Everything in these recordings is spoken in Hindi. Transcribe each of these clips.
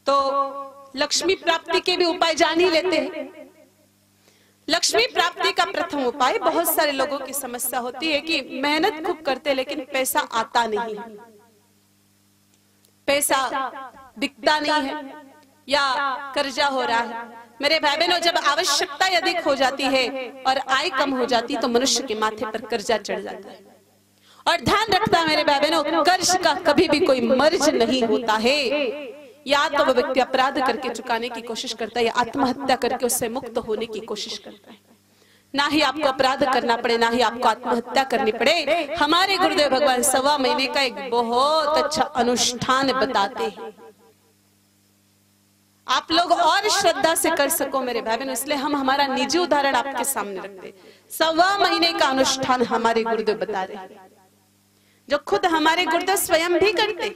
तो लक्ष्मी प्राप्ति के भी उपाय जान ही लेते हैं। लक्ष्मी प्राप्ति का प्रथम उपाय, बहुत सारे लोगों की समस्या होती है कि मेहनत खूब करते लेकिन पैसा आता नहीं है, पैसा दिखता नहीं है या कर्जा हो रहा है। मेरे भाई बहनों, जब आवश्यकता अधिक हो जाती है और आय कम हो जाती तो मनुष्य के माथे पर कर्जा चढ़ जाता है। और ध्यान रखता है मेरे भाई बहनों, कर्ज का कभी भी कोई मर्ज नहीं होता है। या तो वह व्यक्ति अपराध करके चुकाने की कोशिश करता है या आत्महत्या करके उससे मुक्त होने की कोशिश करता है। ना ही आपको अपराध करना पड़े, ना ही आपको आत्महत्या करनी पड़े। हमारे गुरुदेव भगवान 1.25 महीने का एक बहुत अच्छा अनुष्ठान बताते हैं, आप लोग और श्रद्धा से कर सको मेरे भाई बहन, इसलिए हम हमारा निजी उदाहरण आपके सामने रखते। 1.25 महीने का अनुष्ठान हमारे गुरुदेव बता रहे हैं, जो खुद हमारे गुरुदेव स्वयं भी करते।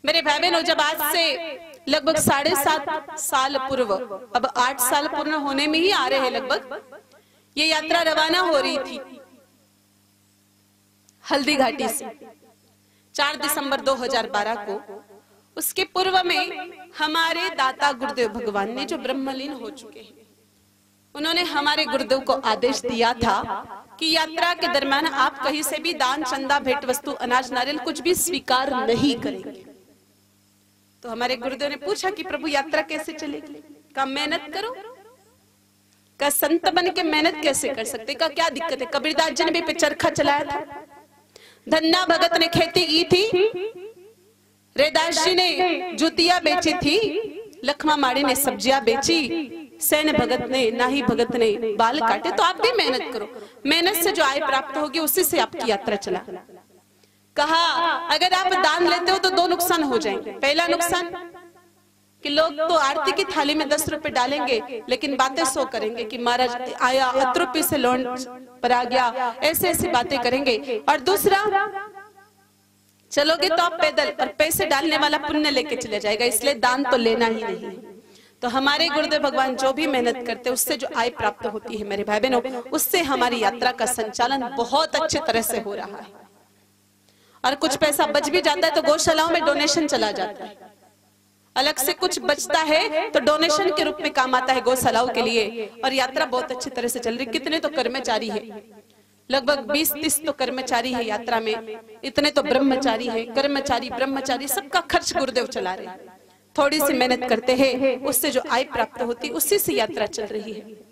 मेरे भाई बहनों, जब आज से लगभग 7.5 साल पूर्व, अब 8 साल पूर्ण होने में ही आ रहे हैं लगभग, ये यात्रा रवाना हो रही थी हल्दी घाटी से 4 दिसंबर 2012 को। उसके पूर्व में हमारे दाता गुरुदेव भगवान ने, जो ब्रह्मलीन हो चुके हैं, उन्होंने हमारे गुरुदेव को आदेश दिया था कि यात्रा के दरमियान आप कहीं से भी दान, चंदा, भेंट वस्तु, अनाज, नारियल कुछ भी स्वीकार नहीं करेंगे। तो हमारे गुरुदेव ने पूछा कि प्रभु यात्रा कैसे चलेगी? का मेहनत करो, का संत बन के मेहनत कैसे कर सकते, का क्या दिक्कत है? कबीरदास जी ने भी चरखा चलाया था, धन्ना भगत ने खेती की थी, रैदास जी ने जूतियां बेची थी, लखमा माड़ी ने सब्जियां बेची, सैन भगत ने, नाही भगत ने बाल काटे। तो आप भी मेहनत करो, मेहनत से जो आय प्राप्त होगी उसी से आपकी यात्रा चला। कहा अगर आप दान लेते हो तो 2 नुकसान हो जाएंगे। पहला नुकसान कि लोग तो आरती की थाली में 10 रुपए डालेंगे लेकिन बातें 100 करेंगे कि महाराज आया अतरुपी से लोन पर आ गया, ऐसे ऐसी बातें करेंगे। और दूसरा, चलोगे तो आप पैदल, और पैसे डालने वाला पुण्य लेके चले जाएगा, इसलिए दान तो लेना ही नहीं। तो हमारे गुरुदेव भगवान जो भी मेहनत करते हैं उससे जो आय प्राप्त होती है मेरे भाई बहनों, उससे हमारी यात्रा का संचालन बहुत अच्छी तरह से हो रहा है। और कुछ पैसा बच भी जाता है तो गौशालाओं में डोनेशन चला जाता है, अलग से कुछ बचता है तो डोनेशन के रूप में काम आता है गौशालाओं के लिए। और यात्रा बहुत अच्छी तरह से चल रही। कितने तो कर्मचारी है, लगभग 20-30 तो कर्मचारी है यात्रा में, इतने तो ब्रह्मचारी है। कर्मचारी, ब्रह्मचारी, सबका खर्च गुरुदेव चला रहे हैं। थोड़ी सी मेहनत करते हैं, उससे जो आय प्राप्त होती उसी से यात्रा चल रही है।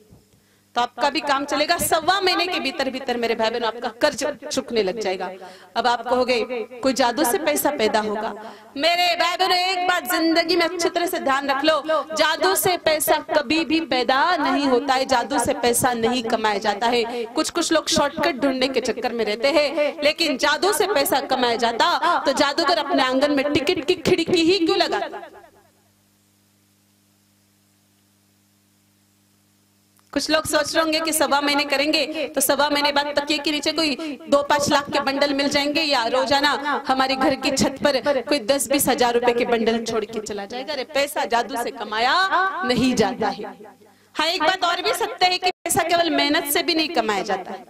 तो आपका भी काम चलेगा। 1.25 महीने के भीतर भीतर मेरे भाई बहनों आपका कर्ज चुकने लग जाएगा। अब आप कहोगे कोई जादू से पैसा पैदा होगा। मेरे भाई बहनों, एक बात जिंदगी में अच्छी तरह से ध्यान रख लो, जादू से पैसा कभी भी पैदा नहीं होता है, जादू से पैसा नहीं कमाया जाता है। कुछ लोग शॉर्टकट ढूंढने के चक्कर में रहते हैं, लेकिन जादू से पैसा कमाया जाता तो जादूगर अपने आंगन में टिकट की खिड़की ही क्यों लगाता? कुछ लोग सोच रहे होंगे कि 1.25 महीने करेंगे तो 1.25 महीने बाद तकिए के नीचे कोई 2-5 लाख के बंडल मिल जाएंगे, या रोजाना हमारे घर की छत पर कोई 10-20 हजार रुपए के बंडल छोड़ के चला जाएगा। अरे पैसा जादू से कमाया नहीं जाता है। हाँ, एक बात और भी सत्य है कि पैसा केवल मेहनत से भी नहीं कमाया जाता है,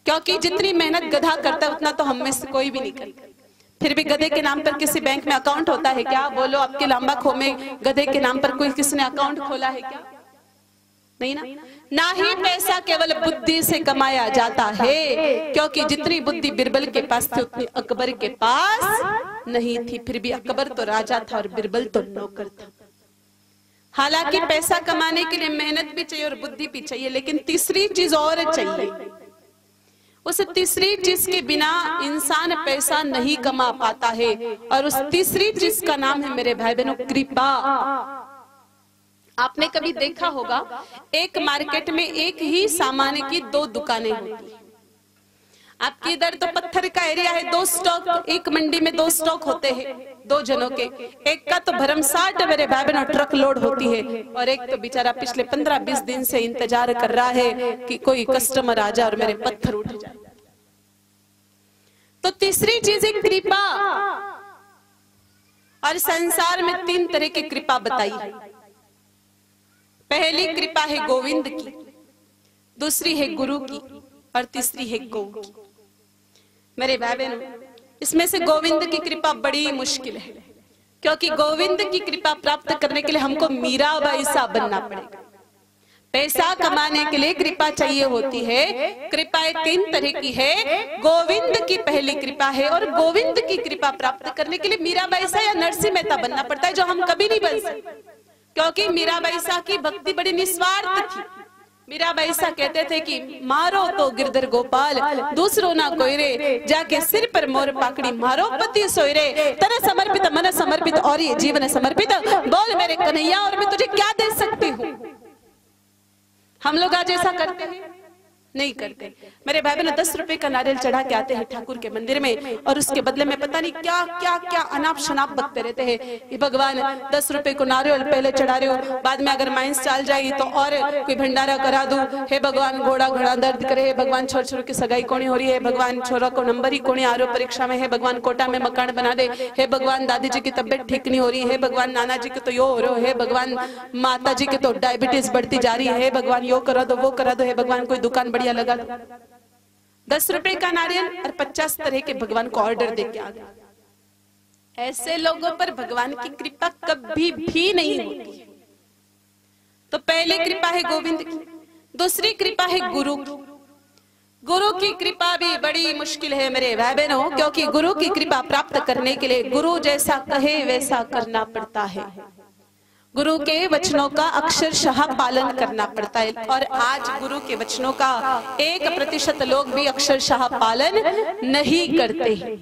क्योंकि जितनी मेहनत गधा करता है उतना तो हम में से कोई भी नहीं करता। फिर भी गधे के नाम पर किसी बैंक में अकाउंट होता है क्या? बोलो, आपके लांबा खो में गधे के नाम पर कोई किसी ने अकाउंट खोला है क्या? नहीं ना। ना ही पैसा केवल बुद्धि से कमाया जाता है, क्योंकि जितनी बुद्धि बिरबल के पास थी उतनी अकबर के पास नहीं थी। फिर भी अकबर तो राजा था और बिरबल तो नौकर था। हालांकि पैसा कमाने के लिए मेहनत भी चाहिए और बुद्धि भी चाहिए, लेकिन तीसरी चीज और चाहिए। उस तीसरी चीज के बिना इंसान पैसा नहीं कमा पाता है, और उस तीसरी चीज का नाम है मेरे भाई बहनों कृपा। आपने कभी देखा होगा, एक मार्केट में एक ही सामान की 2 दुकानें होती हैं। आपके इधर तो पत्थर का एरिया है, 2 स्टॉक, एक मंडी में 2 स्टॉक होते हैं 2 जनों के। एक का तो भरमसाठ मेरे भाई बहनों ट्रक लोड होती है, और एक तो बेचारा पिछले 15-20 दिन से इंतजार कर रहा है कि कोई कस्टमर आ जाए और मेरे पत्थर उठ जाए। तो तीसरी चीज है कृपा। और संसार में 3 तरह की कृपा बताई है। पहली कृपा है गोविंद की, दूसरी है गुरु की, और तीसरी है गौ की। मेरे भाई बहनों, इसमें से गोविंद की कृपा बड़ी मुश्किल है। क्योंकि गोविंद की कृपा प्राप्त करने के लिए हमको मीराबाई सा बनना पड़ेगा। पैसा कमाने के लिए कृपा चाहिए होती है। कृपाएं 3 तरह की है। गोविंद की पहली कृपा है, और गोविंद की कृपा प्राप्त करने के लिए मीराबाई सा या नरसिंह मेहता बनना पड़ता है, जो हम कभी नहीं बन सकते, क्योंकि मीराबाई सा की भक्ति बड़ी निस्वार्थ थी। मीराबाई सा कहते थे कि मारो तो गिरधर गोपाल, दूसरो ना कोई रे, जाके सिर पर मोर पाकड़ी मारो पति सोई रे, तने समर्पित मन समर्पित और ये जीवन समर्पित, बोल मेरे कन्हैया और मैं तुझे क्या दे सकती हूँ। हम लोग आज ऐसा करते हैं? नहीं करते। मेरे भाई बहनों 10 रुपए का नारियल चढ़ा के आते हैं ठाकुर के मंदिर में, और उसके बदले में पता नहीं क्या क्या क्या अनाप शनाप बकते रहते हैं। ये भगवान 10 रुपए को नारियल पहले चढ़ा रहे हो, बाद में अगर माइंस चाल जाएगी तो और कोई भंडारा करा दूं। हे भगवान घोड़ा घोड़ा दर्द करे, हे भगवान छोर छोर की सगाई कोनी हो रही है, भगवान छोरा को नंबर ही कोनी आ रहा परीक्षा में, हे भगवान कोटा में मकान बना दे, हे भगवान दादी जी की तबियत ठीक नहीं हो रही, हे भगवान नाना जी के तो यो हो रहा, हे भगवान माता जी के तो डायबिटीज बढ़ती जा रही है, हे भगवान यो करा दो वो करा दो, हे भगवान कोई दुकान बढ़िया लगा दो। 10 रुपए का नारियल और 50 तरह के भगवान को ऑर्डर दे के आ गए। ऐसे लोगों पर भगवान की कृपा कभी भी नहीं होती। तो पहली कृपा है गोविंद की, दूसरी कृपा है गुरु की। गुरु की कृपा भी बड़ी मुश्किल है मेरे भाई बहनों, क्योंकि गुरु की कृपा प्राप्त करने के लिए गुरु जैसा कहे वैसा करना पड़ता है। गुरु के वचनों का अक्षरशः पालन करना पड़ता है, और आज गुरु के वचनों का 1% लोग भी अक्षरशः पालन नहीं करते हैं।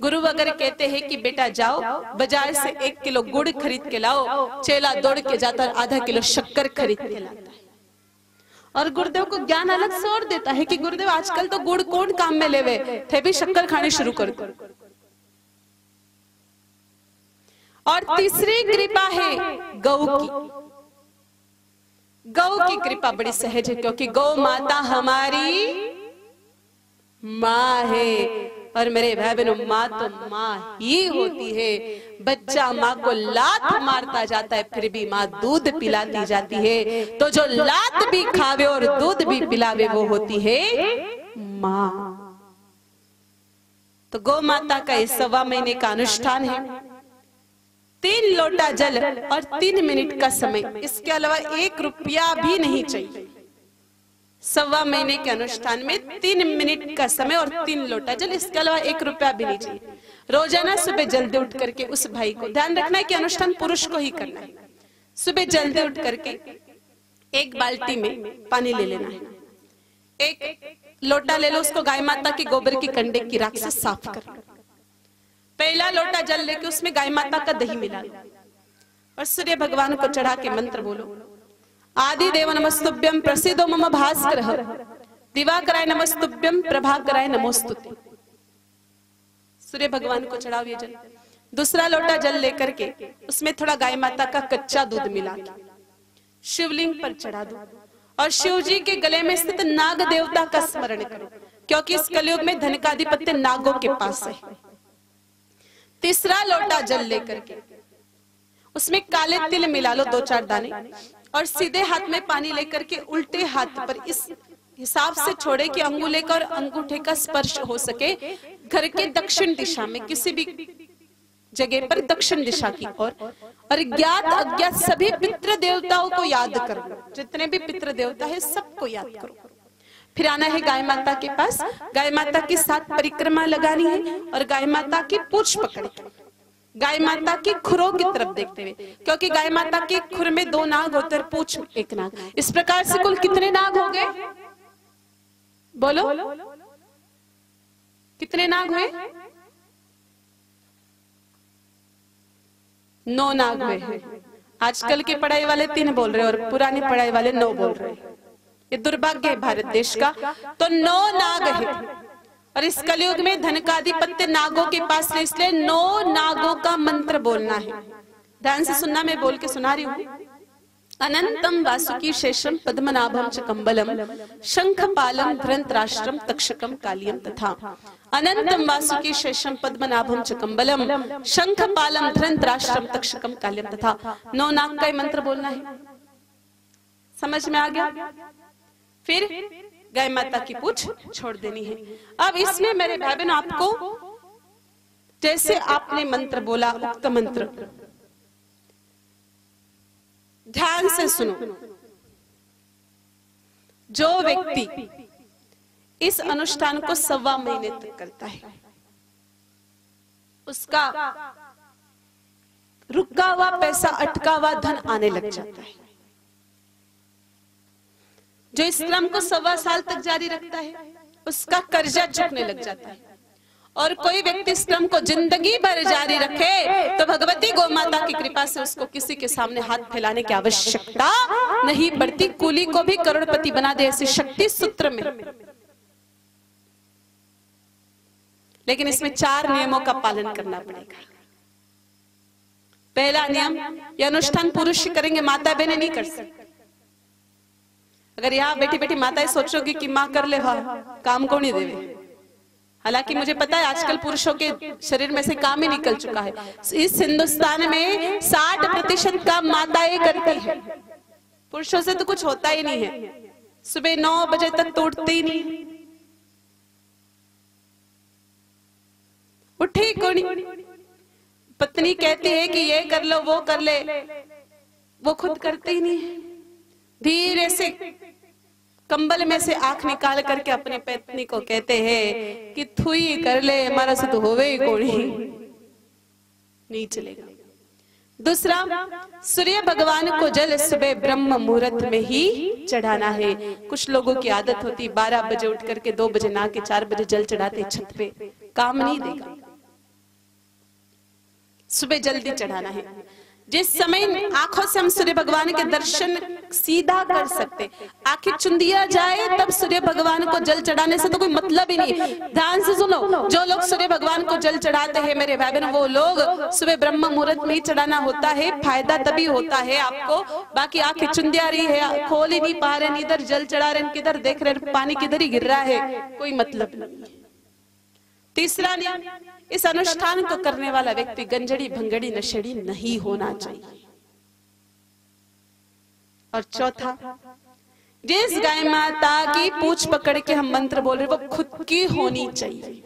गुरु अगर कहते हैं कि बेटा जाओ बाजार से 1 किलो गुड़ खरीद के लाओ, चेला दौड़ के जाता है आधा किलो शक्कर खरीद के लाता है। और गुरुदेव को ज्ञान अलग से और देता है कि गुरुदेव आजकल तो गुड़ कौन काम में लेवे थे, भी शक्कर खाने शुरू कर दो। और तीसरी कृपा है गौ की। गौ की कृपा बड़ी सहज है, क्योंकि गौ माता हमारी माँ है। और मेरे भाई बहनों माँ तो माँ ही होती है। बच्चा माँ को लात मारता जाता है, फिर भी माँ दूध पिलाती जाती है। तो जो लात भी खावे और दूध भी पिलावे वो होती है माँ। तो गौ माता का इस 1.25 महीने का अनुष्ठान है। 3 लोटा जल और 3 मिनट का समय, इसके अलावा 1 रुपया भी नहीं चाहिए। 1.25 महीने के अनुष्ठान में 3 मिनट का समय और 3 लोटा जल, इसके अलावा 1 रुपया भी नहीं चाहिए। रोजाना सुबह जल्दी उठ करके उस भाई को ध्यान रखना है कि अनुष्ठान पुरुष को ही करना है। सुबह जल्दी उठ करके 1 बाल्टी में पानी ले लेना है, 1 लोटा ले लो, उसको गाय माता के गोबर की कंडे की राख से साफ कर लो। पहला लोटा जल लेके उसमें गाय माता का दही मिला लो, और सूर्य भगवान को चढ़ा के मंत्र बोलो। आदि देव नमस्तुभ्यं प्रसीदो मम भास्करः, दिवाकराय नमस्तुभ्यं प्रभाकराय नमोस्तुते। सूर्य भगवान को चढ़ाओ ये जल। दूसरा लोटा जल लेकर के उसमें थोड़ा गाय माता का कच्चा दूध मिला के शिवलिंग पर चढ़ा दो, और शिव जी के गले में स्थित नाग देवता का स्मरण करो, क्योंकि इस कलयुग में धन का आधिपत्य नागों के पास है। तीसरा लोटा जल लेकर के उसमें काले तिल मिला लो 2-4 दाने, और सीधे हाथ में पानी लेकर के उल्टे हाथ पर इस हिसाब से छोड़े कि अंगूठे का और अंगूठे का स्पर्श हो सके घर के दक्षिण दिशा में, किसी भी जगह पर दक्षिण दिशा की ओर। और ज्ञात अज्ञात सभी पितृ देवताओं को याद करो, जितने भी पितृ देवता है सबको याद करो। फिर आना है गाय माता के पास, गाय माता की 7 परिक्रमा लगानी है, और गाय माता की पूंछ पकड़ के गाय माता की खुरों की तरफ देखते हुए, क्योंकि गाय माता के खुर में 2 नाग होते हैं, पूंछ में 1 नाग। इस प्रकार से कुल कितने नाग हो गए? बोलो कितने नाग हुए? 9 नाग हुए हैं। आजकल की पढ़ाई वाले 3 बोल रहे हैं और पुरानी पढ़ाई वाले 9 बोल रहे हैं। ये दुर्भाग्य है भारत देश का। तो 9 नाग है, और इस कलयुग में धन का आधिपत्य नागों के पास है, इसलिए 9 नागों का मंत्र बोलना है। ध्यान से सुनना, मैं बोल के सुना रही हूँ। अनंतम वासुकी शेषम पद्मनाभम च कंबलम शंखपालम धृतराष्ट्रम तक्षकम कालियम तथा। अनंतम वासुकी शेषम पद्मनाभम च कंबलम शंखपालम धृतराष्ट्रम तक्षकम कालियम तथा। 9 नाग का मंत्र बोलना है। समझ में आ गया? फिर गाय माता की पूंछ छोड़ देनी है। अब इसमें मेरे भाई बहन आपको जैसे आपने मंत्र बोला, उक्त मंत्र ध्यान से सुनो। जो व्यक्ति इस अनुष्ठान को 1.25 महीने तक करता है, उसका रुका हुआ पैसा, अटका हुआ धन आने लग जाता है। जो इस क्रम को 1.25 साल तक जारी रखता है, उसका कर्जा चुकने लग जाता है। और कोई व्यक्ति इस क्रम को जिंदगी भर जारी रखे तो भगवती गौ माता की कृपा से उसको किसी के सामने हाथ फैलाने की आवश्यकता नहीं पड़ती। कूली को भी करोड़पति बना दे ऐसी शक्ति सूत्र में। लेकिन इसमें 4 नियमों का पालन करना पड़ेगा। पहला नियम, यह अनुष्ठान पुरुष करेंगे, माता बहनें नहीं कर सकती। अगर यहाँ बैठी बैठी माताएं सोचोगी कि माँ कर ले, हाँ काम को नहीं देवे। हालांकि मुझे पता है आजकल पुरुषों के शरीर में से काम ही निकल चुका है। इस हिंदुस्तान में 60% काम माताएं करती है, पुरुषों से तो कुछ होता ही नहीं है। सुबह 9 बजे तक तो उठते ही नहीं, उठे कोनी। पत्नी कहती है कि ये कर लो, वो कर ले, वो खुद करते ही नहीं है। धीरे से कंबल में से आंख निकाल करके अपनी पत्नी को कहते हैं कि तू ही कर ले, हमारा से तो होवे ही कोई नहीं चलेगा। दूसरा, सूर्य भगवान को जल सुबह ब्रह्म मुहूर्त में ही चढ़ाना है। कुछ लोगों की आदत होती 12 बजे उठ करके 2 बजे नहा के 4 बजे जल चढ़ाते छत पे, काम नहीं देगा। सुबह जल्दी चढ़ाना है। जिस समय आंखों से हम सूर्य भगवान के दर्शन सीधा कर सकते, आंखें चुंदिया जाए तब सूर्य भगवान को जल चढ़ाने से तो कोई मतलब ही नहीं। ध्यान से सुनो, जो लोग सूर्य भगवान को जल चढ़ाते हैं मेरे भाई बहन, वो लोग सुबह ब्रह्म मुहूर्त में ही चढ़ाना होता है। फायदा तभी होता है आपको। बाकी आंखें चुंदिया रही है, खोल ही नहीं पा रहे, इधर जल चढ़ा रहे, किधर देख रहे, पानी किधर ही गिर रहा है, कोई मतलब नहीं। तीसरा नियम, इस अनुष्ठान को करने वाला व्यक्ति गंजड़ी भंगड़ी नशेड़ी नहीं होना चाहिए। और चौथा, जिस गाय माता की पूंछ पकड़ के हम मंत्र बोल रहे वो खुद की होनी चाहिए।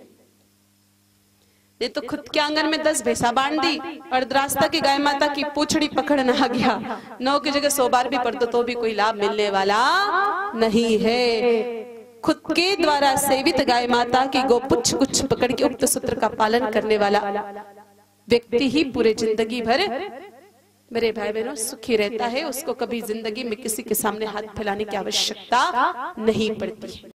ये तो खुद के आंगन में 10 भैंसा बांध दी और रास्ता की गाय माता की पूंछड़ी पकड़ना आ गया, 9 की जगह 100 बार भी पढ़ दो तो भी कोई लाभ मिलने वाला नहीं है। खुद के द्वारा सेवित गाय माता की गोपुच्छ कुछ पकड़ के उक्त सूत्र का पालन करने वाला व्यक्ति ही पूरे जिंदगी भर मेरे भाई बहनों सुखी रहता है। उसको कभी जिंदगी में किसी के सामने हाथ फैलाने की आवश्यकता नहीं पड़ती है।